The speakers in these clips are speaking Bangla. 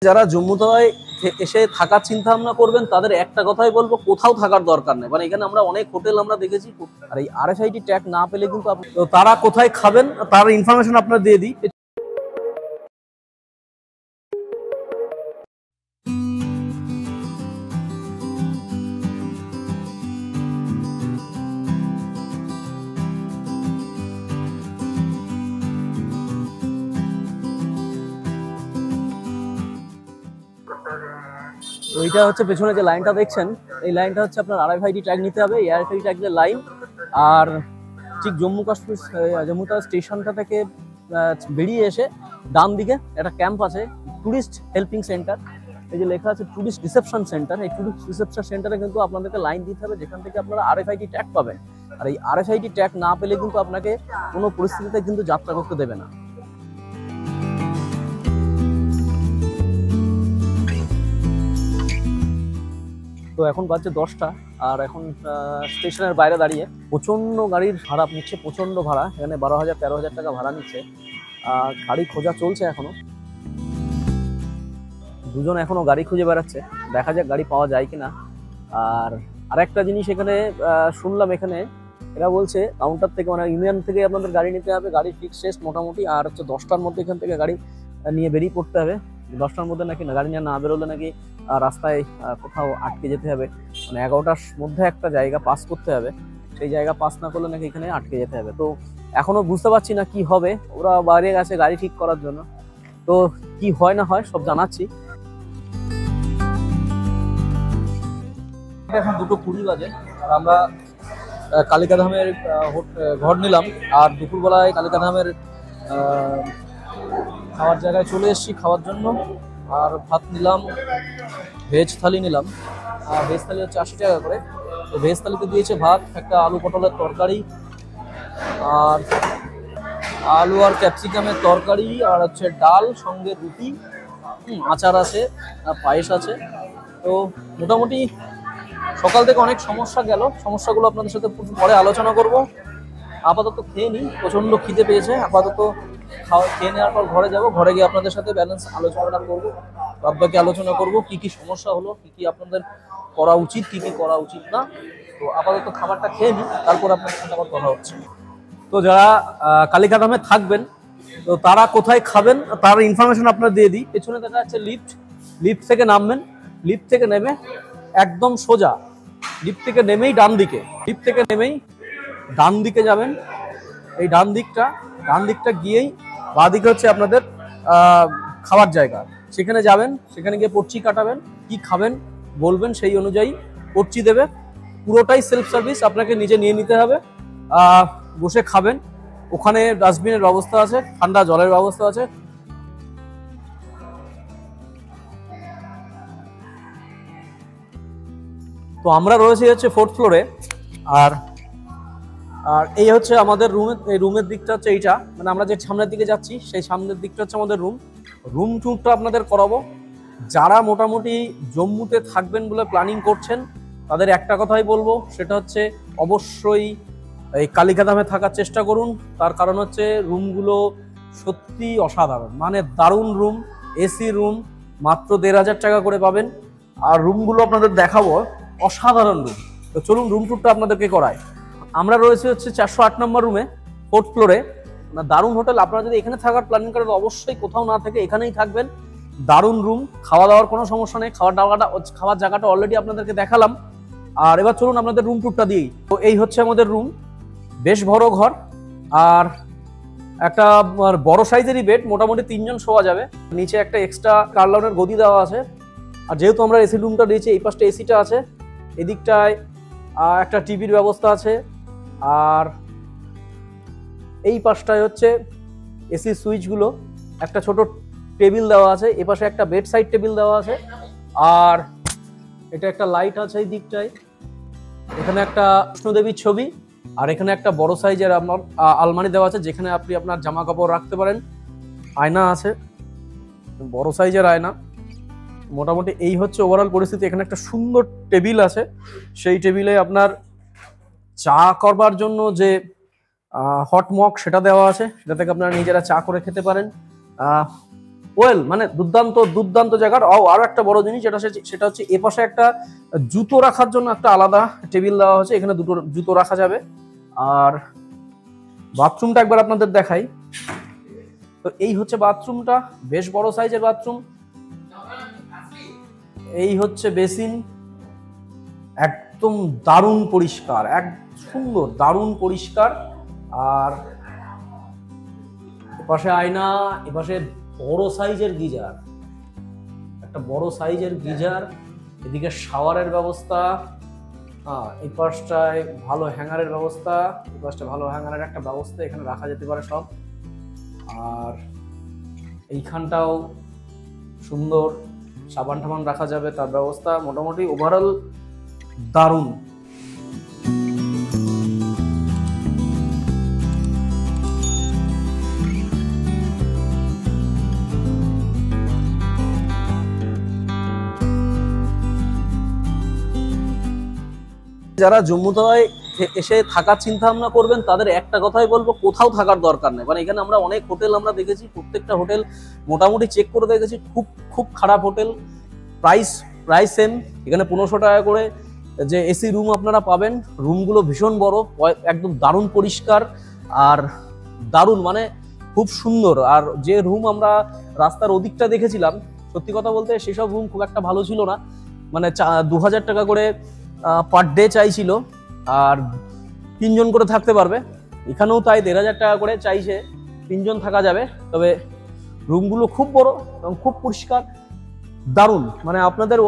যারা জম্মুতায় এসে থাকার চিন্তা ভাবনা করবেন তাদের একটা কথাই বলবো, কোথাও থাকার দরকার নেই। মানে এখানে আমরা অনেক হোটেল আমরা দেখেছি, আর এই RFID ট্যাগ না পেলে কিন্তু তারা কোথায় খাবেন তার ইনফরমেশন আপনার দিয়ে দিই। এইটা হচ্ছে পেছনে যে লাইনটা দেখছেন, এই লাইনটা হচ্ছে আপনার RFID ট্যাগ নিতে হবে। এই RFID ট্যাগের লাইন, আর ঠিক জম্মুতা স্টেশনটা থেকে বেরিয়ে এসে ডান দিকে একটা ক্যাম্প আছে, টুরিস্ট হেল্পিং সেন্টার। এই যে লেখা আছে টুরিস্ট রিসেপশন সেন্টার, এই টুরিস্ট রিসেপশন সেন্টারে কিন্তু আপনাদেরকে লাইন দিতে হবে, যেখান থেকে আপনারা RFID ট্যাগ পাবেন। আর এই RFID ট্যাগ না পেলে কিন্তু আপনাকে কোনো পরিস্থিতিতে কিন্তু যাত্রা করতে দেবে না। তো এখন বাজছে 10টা, আর এখন স্টেশনের বাইরে দাঁড়িয়ে প্রচণ্ড গাড়ির ভাড়া নিচ্ছে, প্রচণ্ড ভাড়া। এখানে 12,000-13,000 টাকা ভাড়া নিচ্ছে। গাড়ি খোঁজা চলছে এখনো, দুজন এখনো গাড়ি খুঁজে বেড়াচ্ছে, দেখা যাক গাড়ি পাওয়া যায় কিনা। আর আরেকটা জিনিস এখানে শুনলাম, এখানে এরা বলছে কাউন্টার থেকে, মানে ইউনিয়ন থেকে আপনাদের গাড়ি নিতে হবে, গাড়ি ফিক্স শেষ মোটামুটি। আর হচ্ছে 10টার মধ্যে এখান থেকে গাড়ি নিয়ে বেরিয়ে পড়তে হবে। 10টার মধ্যে নাকি গাড়ি নিয়ে না বেরোলে নাকি রাস্তায় কোথাও আটকে যেতে হবে। মানে 11টার মধ্যে একটা জায়গা পাস করতে হবে, সেই জায়গা পাস না করলে নাকি এখানে আটকে যেতে হবে। তো এখনো বুঝতে পারছি না কি হবে, ওরা বাইরে গেছে গাড়ি ঠিক করার জন্য। তো কি হয় না হয় সব জানাচ্ছি। এখন 2:20 বাজে, আর আমরা কালিকাধামের ঘর নিলাম, আর দুপুরবেলায় কালিকাধামের খাওয়ার জায়গায় চলে এসেছি খাওয়ার জন্য। আর ভাত নিলাম, ভেজ থালি নিলাম, আর ভেজ থালি হচ্ছে 80 টাকা করে। তো ভেজ থালিতে দিয়েছে ভাত, একটা আলু পটলের তরকারি, আর আলু আর ক্যাপসিকামের তরকারি, আর হচ্ছে ডাল, সঙ্গে রুটি, আচার আছে, পায়েস আছে। তো মোটামুটি সকাল থেকে অনেক সমস্যা গেল, সমস্যাগুলো আপনাদের সাথে পরে আলোচনা করব। আপাতত খেয়ে নিই, প্রচণ্ড খিদে পেয়েছে। আপাতত খেয়ে নেওয়ার পর ঘরে যাব, ঘরে গিয়ে আপনাদের সাথে ব্যালেন্স আলোচনাটা করবো, বাদবাকি আলোচনা করব কি কি সমস্যা হলো, কি কি আপনাদের করা উচিত, কি কি করা উচিত না। তো আপাতত খাবারটা খেয়ে নিই, তারপর আপনাদের সাথে আবার কথা হচ্ছে। তো যারা কালিকাধামে থাকবেন, তো তারা কোথায় খাবেন তার ইনফরমেশন আপনার দিয়ে দিই। পেছনে দেখা যাচ্ছে লিফট, লিফট থেকে নামবেন, লিফট থেকে নেমে একদম সোজা, লিফট থেকে নেমেই ডান দিকে, লিফট থেকে নেমেই ডান দিকে যাবেন। এই ডান দিকটা গিয়েই বাঁ দিকে হচ্ছে আপনাদের খাওয়ার জায়গা, সেখানে যাবেন, সেখানে গিয়ে পর্চি কাটাবেন, কি খাবেন বলবেন, সেই অনুযায়ী পর্চি দেবে। পুরোটাই সেলফ সার্ভিস, আপনাকে নিজে নিয়ে নিতে হবে, বসে খাবেন। ওখানে ডাস্টবিনের ব্যবস্থা আছে, ঠান্ডা জলের ব্যবস্থা আছে। তো আমরা রয়েছি হচ্ছে 4th ফ্লোরে, আর এই হচ্ছে আমাদের রুমের, এই রুমের দিকটা হচ্ছে এইটা, মানে আমরা যে সামনের দিকে যাচ্ছি সেই সামনের দিকটা হচ্ছে আমাদের রুম ট্যুরটা আপনাদের করাবো। যারা মোটামুটি জম্মুতে থাকবেন বলে প্ল্যানিং করছেন তাদের একটা কথাই বলবো, সেটা হচ্ছে অবশ্যই এই কালিকাধামে থাকার চেষ্টা করুন। তার কারণ হচ্ছে রুমগুলো সত্যি অসাধারণ, মানে দারুণ রুম, এসি রুম, মাত্র 1,500 টাকা করে পাবেন। আর রুমগুলো আপনাদের দেখাবো, অসাধারণ রুম। তো চলুন রুম ট্যুরটা আপনাদেরকে করাই। আমরা রয়েছে হচ্ছে 408 নম্বর রুমে, 4th ফ্লোরে। দারুণ হোটেল, আপনারা যদি এখানে থাকার প্ল্যানিং করেন অবশ্যই কোথাও না থেকে এখানেই থাকবেন। দারুণ রুম, খাওয়া দাওয়ার কোনো সমস্যা নেই, খাওয়ার জায়গাটা অলরেডি আপনাদেরকে দেখালাম। আর এবার চলুন আপনাদের রুম ট্যুরটা দিই। তো এই হচ্ছে আমাদের রুম, বেশ বড় ঘর, আর একটা বড় সাইজেরই বেড, মোটামুটি 3 জন শোয়া যাবে। নিচে একটা এক্সট্রা কার্লাউনের গদি দেওয়া আছে। আর যেহেতু আমরা এসি রুমটা দিয়েছি, এই পাশটা এসিটা আছে, এদিকটায় একটা টিভির ব্যবস্থা আছে, আর এই পাশটায় হচ্ছে এসি সুইচগুলো, একটা ছোট টেবিল দেওয়া আছে, এ পাশে একটা বেড সাইড টেবিল দেওয়া আছে, আর এটা একটা লাইট আছে এই দিকটায়। এখানে একটা কৃষ্ণদেবীর ছবি, আর এখানে একটা বড় সাইজের আপনার আলমারি দেওয়া আছে, যেখানে আপনি আপনার জামা কাপড় রাখতে পারেন। আয়না আছে, বড় সাইজের আয়না। মোটামুটি এই হচ্ছে ওভারঅল পরিস্থিতি। এখানে একটা সুন্দর টেবিল আছে, সেই টেবিলে আপনার চা করবার জন্য যে হট মগ সেটা দেওয়া আছে, সেটা থেকে আপনারা নিজেরা চা করে খেতে পারেন। ওয়েল মানে দুর্দান্ত দুর্দান্ত জায়গার। আরো একটা বড় জিনিস সেটা হচ্ছে এপাশে একটা জুতো রাখার জন্য একটা আলাদা টেবিল দেওয়া হচ্ছে, এখানে দুটো জুতো রাখা যাবে। আর বাথরুমটা একবার আপনাদের দেখাই। তো এই হচ্ছে বাথরুমটা, বেশ বড় সাইজের বাথরুম। এই হচ্ছে বেসিন, একদম দারুণ পরিষ্কার, এক সুন্দর দারুণ পরিষ্কার। আর এপাশে আয়না, এপাশে বড় সাইজের গিজার, একটা বড় সাইজের গিজার, এদিকে শাওয়ারের ব্যবস্থা, এই পাশটায় ভালো হ্যাঙ্গারের ব্যবস্থা, এই পাশটা ভালো হ্যাঙ্গারের একটা ব্যবস্থা, এখানে রাখা যেতে পারে সব। আর এইখানটাও সুন্দর সাবান টাবান রাখা যাবে, তার ব্যবস্থা। মোটামুটি ওভারঅল দারুণ। যারা জম্মু তাওয়ায় এসে থাকার চিন্তা ভাবনা করবেন তাদের একটা কথাই বলবো, কোথাও থাকার দরকার নেই। মানে এখানে আমরা অনেক হোটেল আমরা দেখেছি, প্রত্যেকটা হোটেল মোটামুটি চেক করে দেখেছি, খুব খুব খারাপ হোটেল। Price same. এখানে 1500 টাকা করে যে এসি রুম আপনারা পাবেন। রুমগুলো ভীষণ বড়, একদম দারুণ পরিষ্কার আর দারুণ মানে খুব সুন্দর। আর যে রুম আমরা রাস্তার ওদিকটা দেখেছিলাম, সত্যি কথা বলতে সেসব রুম খুব একটা ভালো ছিল না। মানে 2000 টাকা করে পার ডে চাইছিল, আর 3 জন করে থাকতে পারবে। এখানেও তাই 1500 টাকা করে চাইছে, 3 জন থাকা যাবে। তবে রুমগুলো খুব বড় এবং খুব পরিষ্কার, দারুণ। মানে আপনাদের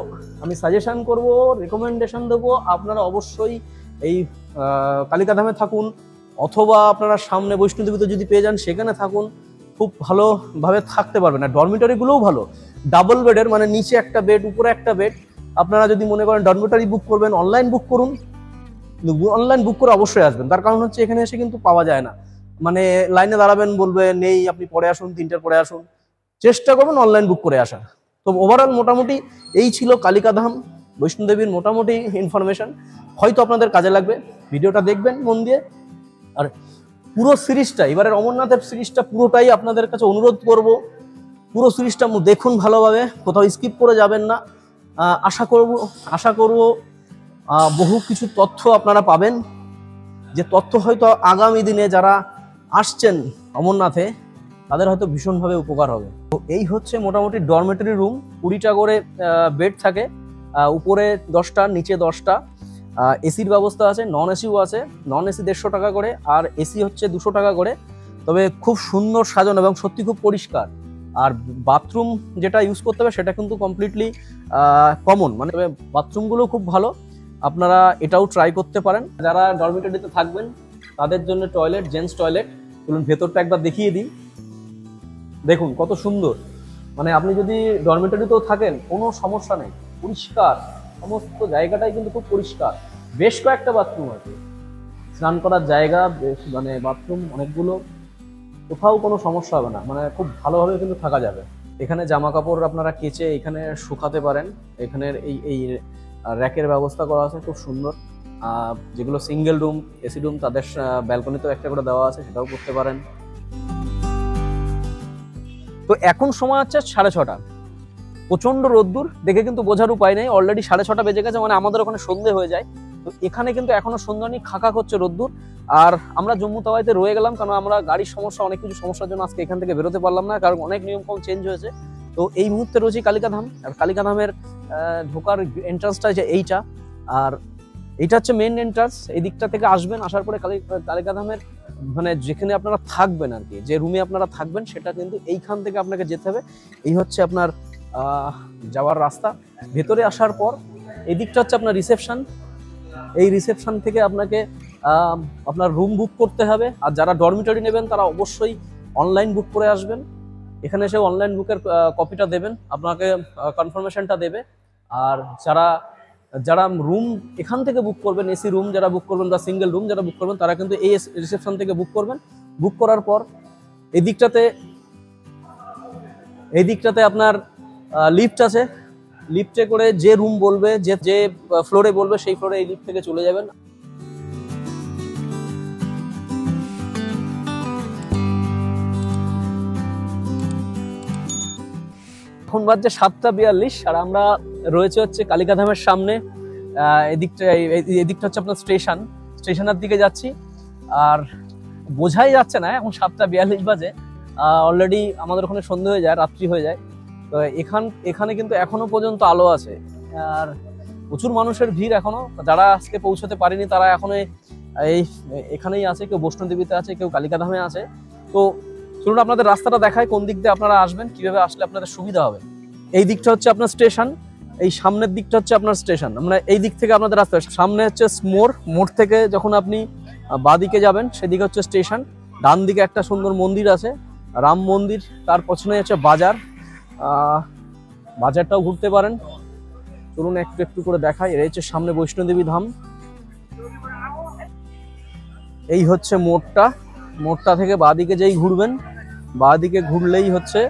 আমি সাজেশন করব, রেকমেন্ডেশন দেবো, আপনারা অবশ্যই এই কালিকাধামে থাকুন, অথবা আপনারা সামনে বৈষ্ণোদেবীতে যদি পেয়ে যান সেখানে থাকুন, খুব ভালোভাবে থাকতে পারবেন। আর ডরমিটরিগুলোও ভালো, ডাবল বেডের, মানে নিচে একটা বেড উপরে একটা বেড। আপনারা যদি মনে করেন ডরমিটরি বুক করবেন, অনলাইন বুক করুন, অনলাইন বুক করে অবশ্যই আসবেন। তার কারণ হচ্ছে এখানে এসে কিন্তু পাওয়া যায় না, মানে লাইনে দাঁড়াবেন, বলবে নেই, আপনি পরে আসুন, 3টার পরে আসুন। চেষ্টা করবেন অনলাইন বুক করে আসার। তো ওভারঅল মোটামুটি এই ছিল কালিকাধাম বৈষ্ণোদেবীর মোটামুটি ইনফরমেশন। হয়তো আপনাদের কাজে লাগবে, ভিডিওটা দেখবেন মন দিয়ে। আর পুরো সিরিজটা, এবারের অমরনাথের সিরিজটা পুরোটাই আপনাদের কাছে অনুরোধ করব, পুরো সিরিজটা দেখুন ভালোভাবে, কোথাও স্কিপ করে যাবেন না। আশা করব বহু কিছু তথ্য আপনারা পাবেন, যে তথ্য হয়তো আগামী দিনে যারা আসছেন অমরনাথে তাদের হয়তো ভীষণভাবে উপকার হবে। তো এই হচ্ছে মোটামুটি ডরমেটরি রুম, 20টা করে বেড থাকে, উপরে 10টা নিচে 10টা। এসির ব্যবস্থা আছে, নন এসিও আছে। নন এসি 150 টাকা করে, আর এসি হচ্ছে 200 টাকা করে। তবে খুব সুন্দর সাজানো এবং সত্যি খুব পরিষ্কার। আর বাথরুম যেটা ইউজ করতে হবে সেটা কিন্তু কমপ্লিটলি কমন, মানে বাথরুমগুলো খুব ভালো, আপনারা এটাও ট্রাই করতে পারেন। যারা ডরমিটরিতে থাকবেন তাদের জন্য টয়লেট, জেন্টস টয়লেট। চলুন ভেতরটা একবার দেখিয়ে দিই, দেখুন কত সুন্দর। মানে আপনি যদি ডরমিটরিতেও থাকেন কোনো সমস্যা নেই, পরিষ্কার সমস্ত জায়গাটাই কিন্তু খুব পরিষ্কার। বেশ কয়েকটা বাথরুম আছে, স্নান করার জায়গা, বেশ মানে বাথরুম অনেকগুলো, কোথাও কোনো সমস্যা হবে না, মানে খুব ভালোভাবে কিন্তু থাকা যাবে। এখানে জামা কাপড় আপনারা কেচে এখানে শুকাতে পারেন। এখানের এই র্যাকের ব্যবস্থা করা আছে, খুব সুন্দর। যেগুলো সিঙ্গেল রুম, এসি রুম, তাদের ব্যালকনিতেও একটা করে দেওয়া আছে, সেটাও করতে পারেন। তো এখন সময় হচ্ছে 6:30, প্রচন্ড রোদ্দুর, দেখে কিন্তু বোঝার উপায় নেই। অলরেডি 6:30 বেজে গেছে, মানে আমাদের ওখানে সন্ধে হয়ে যায়। তো এখানে কিন্তু এখনো সন্ধ্যা নেই, খাকা করছে রোদ্দুর। আর আমরা জম্মু তাওয়াইতে রয়ে গেলাম, কারণ আমরা গাড়ির সমস্যা, অনেক কিছু সমস্যার জন্য আজকে এখান থেকে বেরোতে পারলাম না, কারণ অনেক নিয়মকানুন চেঞ্জ হয়েছে। তো এই মুহূর্তে রয়েছে কালিকাধাম। আর কালিকাধামের ঢোকার এন্ট্রান্সটা যে এইটা, আর এইটা হচ্ছে মেইন এন্ট্রান্স। এই দিকটা থেকে আসবেন, আসার পরে কালিকাধামের মানে যেখানে আপনারা থাকবেন আর কি, যে রুমে আপনারা থাকবেন, সেটা কিন্তু এইখান থেকে আপনাকে যেতে হবে। এই হচ্ছে আপনার যাওয়ার রাস্তা। ভেতরে আসার পর এই দিকটা হচ্ছে আপনার রিসেপশন। এই রিসেপশন থেকে আপনাকে আপনার রুম বুক করতে হবে। আর যারা ডরমিটরি নেবেন তারা অবশ্যই অনলাইন বুক করে আসবেন। এখানে এসে অনলাইন বুকের কপিটা দেবেন, আপনাকে কনফার্মেশনটা দেবে। আর যারা রুম এখান থেকে বুক করবেন, এসি রুম যারা বুক করবেন বা সিঙ্গেল রুম যারা বুক করবেন, তারা কিন্তু এই রিসেপশন থেকে বুক করবেন। বুক করার পর এই দিকটাতে আপনার লিফট আছে, লিফটে করে যে রুম বলবে, যে ফ্লোরে বলবে সেই ফ্লোরে এই লিফট থেকে চলে যাবেন। এখন বাজছে 7:42 আর আমরা রয়েছে হচ্ছে কালিকাধামের সামনে। এদিকটা হচ্ছে আপনার স্টেশনের দিকে যাচ্ছি। আর বোঝাই যাচ্ছে না এখন 7:42 বাজে, অলরেডি আমাদের ওখানে সন্ধ্যে হয়ে যায়, রাত্রি হয়ে যায়। তো এখানে কিন্তু এখনো পর্যন্ত আলো আছে আর প্রচুর মানুষের ভিড় এখনো। যারা আজকে পৌঁছতে পারেনি তারা এখনো এখানেই আছে, কেউ বৈষ্ণোদেবীতে আছে, কেউ কালিকাধামে আছে। তো চলুন আপনাদের রাস্তাটা দেখায়, কোন দিক দিয়ে আপনারা আসবেন, কিভাবে আসলে আপনাদের সুবিধা হবে। এই দিকটা হচ্ছে আপনার স্টেশন, এই সামনের দিকটা হচ্ছে আপনার স্টেশন। আমরা এই দিক থেকে আপনাদের রাস্তা, সামনে হচ্ছে মোড় থেকে যখন আপনি বাঁদিকে যাবেন সেদিকে হচ্ছে স্টেশন। ডান দিকে একটা সুন্দর মন্দির আছে, রাম মন্দির, তার পছনে হচ্ছে বাজারটাও ঘুরতে পারেন। চলুন একটু একটু করে দেখাই। এই হচ্ছে সামনে বৈষ্ণোদেবী ধাম। এই হচ্ছে মোড়টা থেকে বাঁদিকে যেই ঘুরবেন, বাঁদিকে ঘুরলেই হচ্ছে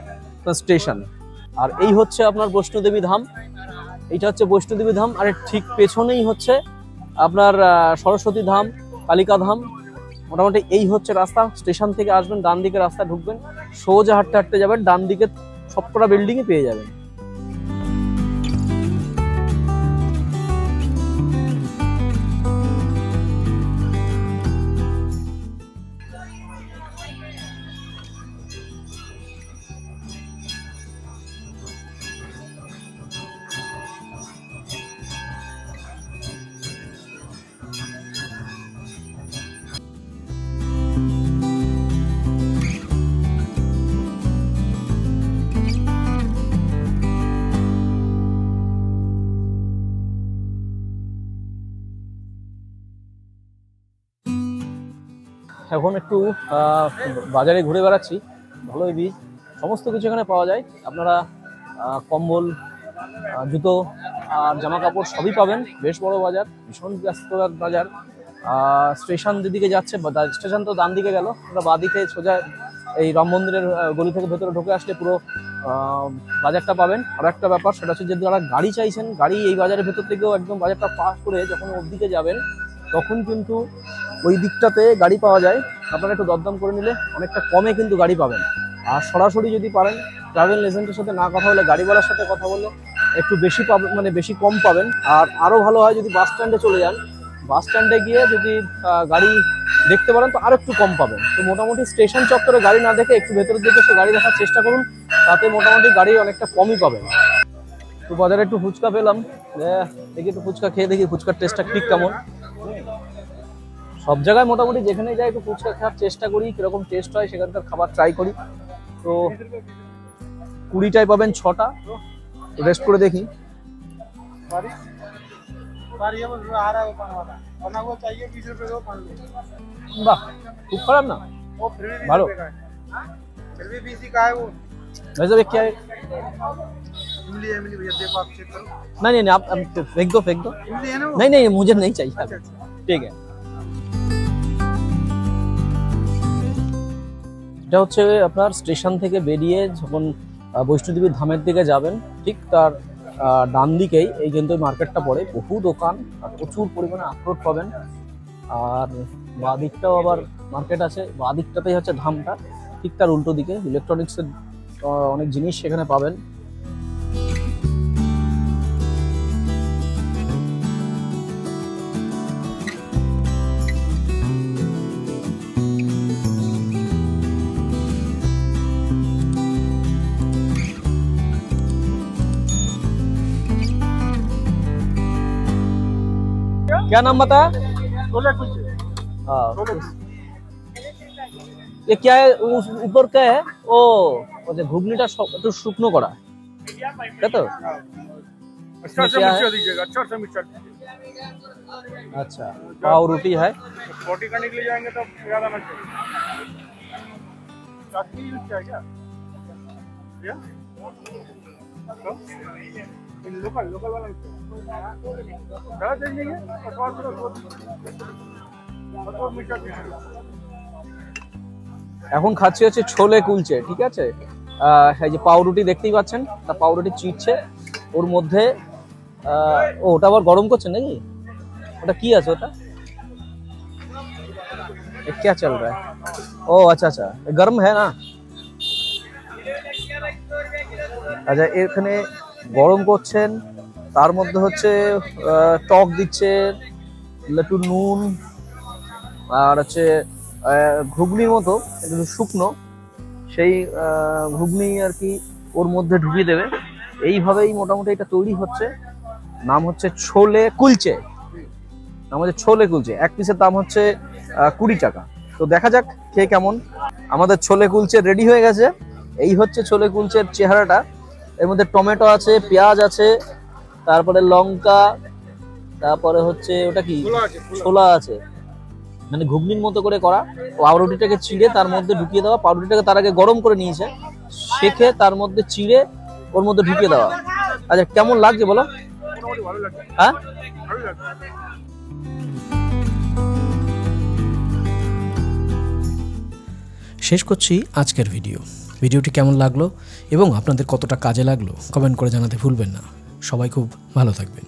স্টেশন। আর এই হচ্ছে আপনার বৈষ্ণোদেবী ধাম, এইটা হচ্ছে বৈষ্ণোদেবী ধাম। আর ঠিক পেছনেই হচ্ছে আপনার সরস্বতী ধাম, কালিকা ধাম। মোটামুটি এই হচ্ছে রাস্তা। স্টেশন থেকে আসবেন, ডান দিকে রাস্তা ঢুকবেন, সোজা হাঁটতে হাঁটতে যাবেন, ডান দিকে সবকটা বিল্ডিংই পেয়ে যাবেন। এখন একটু বাজারে ঘুরে বেড়াচ্ছি, ভালোই বীজ সমস্ত কিছু এখানে পাওয়া যায়। আপনারা কম্বল, জুতো আর জামা কাপড় সবই পাবেন। বেশ বড় বাজার, ভীষণ ব্যস্ত বাজার। স্টেশন যেদিকে যাচ্ছে, স্টেশন তো ডান দিকে গেল, আমরা বাঁ দিকে সোজা এই রাম মন্দিরের গলি থেকে ভেতরে ঢুকে আসলে পুরো বাজারটা পাবেন। আর একটা ব্যাপার, সেটা হচ্ছে যে যারা গাড়ি চাইছেন, গাড়ি এই বাজারের ভেতর থেকেও একদম বাজারটা পাস করে যখন ওর দিকে যাবেন তখন কিন্তু ওই দিকটাতে গাড়ি পাওয়া যায়। আপনারা একটু দরদাম করে নিলে অনেকটা কমে কিন্তু গাড়ি পাবেন। আর সরাসরি যদি পারেন ট্রাভেল এজেন্টের সাথে না কথা বলে গাড়িওয়ালার সাথে কথা বললে একটু বেশি পাবেন, মানে বেশি কম পাবেন। আর আরও ভালো হয় যদি বাস স্ট্যান্ডে চলে যান, বাস স্ট্যান্ডে গিয়ে যদি গাড়ি দেখতে পারেন তো আর একটু কম পাবেন। তো মোটামুটি স্টেশন চত্বরে গাড়ি না দেখে একটু ভেতরের দিকে সে গাড়ি দেখার চেষ্টা করুন, তাতে মোটামুটি গাড়ি অনেকটা কমই পাবেন। তো বাজারে একটু ফুচকা পেলাম, দেখি একটু ফুচকা খেয়ে দেখি ফুচকার টেস্টটা ঠিক কেমন। সব জায়গায় মোটামুটি যেখানে যাই একটু ফুচকা খাওয়ার চেষ্টা করি, কিরকম টেস্ট হয় সেখানকার খাবার ট্রাই করি। তো 20টায় পাবেন 6টা, রেস্ট করে দেখি। বাহ, খুব খারাপ না, ভালো। भाई साहब क्या है? नहीं नहीं आप फेंक दो नहीं नहीं मुझे नहीं चाहिए। ठीक है, এটা হচ্ছে আপনার স্টেশন থেকে বেরিয়ে যখন বৈষ্ণোদেবী ধামের দিকে যাবেন ঠিক তার ডান দিকেই এই কিন্তু মার্কেটটা পড়ে। বহু দোকান আর প্রচুর পরিমাণে আখরোট পাবেন। আর বাঁ দিকটাও আবার মার্কেট আছে, বাঁ দিকটাতেই হচ্ছে ধামটা, ঠিক তার উল্টো দিকে ইলেকট্রনিক্সের অনেক জিনিস সেখানে পাবেন। क्या नाम बताया? हाँ, ये क्या है ऊपर क्या है? ओ ঘুগনিটা একটু শুকনো করা, তাই তো? अच्छा, पाव रोटी है। रोटी करने के लिए जाएंगे तो ज्यादा मत लोकल वाला এখন খাচ্ছি হচ্ছে ছোলে কুলচে। ঠিক আছে, এই যে পাউরুটি দেখতেই পাচ্ছেন, তা পাউরুটি চিটছে ওর মধ্যে। ওটা আবার গরম করছেন নাকি? ওটা কি আছে? ওটা क्या चल रहा है? ओ अच्छा अच्छा, गर्म है ना? আচ্ছা, এখানে গরম করছেন, তার মধ্যে হচ্ছে টক দিচ্ছে, একটু নুন, আর হচ্ছে ঘুগনির মতো একটু শুকনো, সেই ঘুগনি আর কি ওর মধ্যে ঢুকিয়ে দেবে। এইভাবেই মোটামুটি এটা তৈরি হচ্ছে। নাম হচ্ছে ছোলে কুলচে, নাম হচ্ছে ছোলে কুলচে। এক পিসের দাম হচ্ছে 20 টাকা। তো দেখা যাক খেয়ে কেমন। আমাদের ছোলে কুলচে রেডি হয়ে গেছে। এই হচ্ছে ছোলে কুলচের চেহারাটা। এর মধ্যে টমেটো আছে, পেঁয়াজ আছে, তারপরে লঙ্কা, তারপরে হচ্ছে ওটা কি ছোলা আছে, মানে ঘুগনির মতো করে করা। পাউরুটিটাকে চিড়ে তার মধ্যে ঢুকিয়ে দেওয়া। পাউরুটিটাকে তার আগে গরম করে নিয়েছে, সেকে তার মধ্যে চিড়ে ওর মধ্যে ঢুকিয়ে দেওয়া। আচ্ছা, কেমন লাগছে বলো? হ্যাঁ, শেষ করছি আজকের ভিডিওটি কেমন লাগলো এবং আপনাদের কতটা কাজে লাগলো কমেন্ট করে জানাতে ভুলবেন না। সবাই খুব ভালো থাকবেন।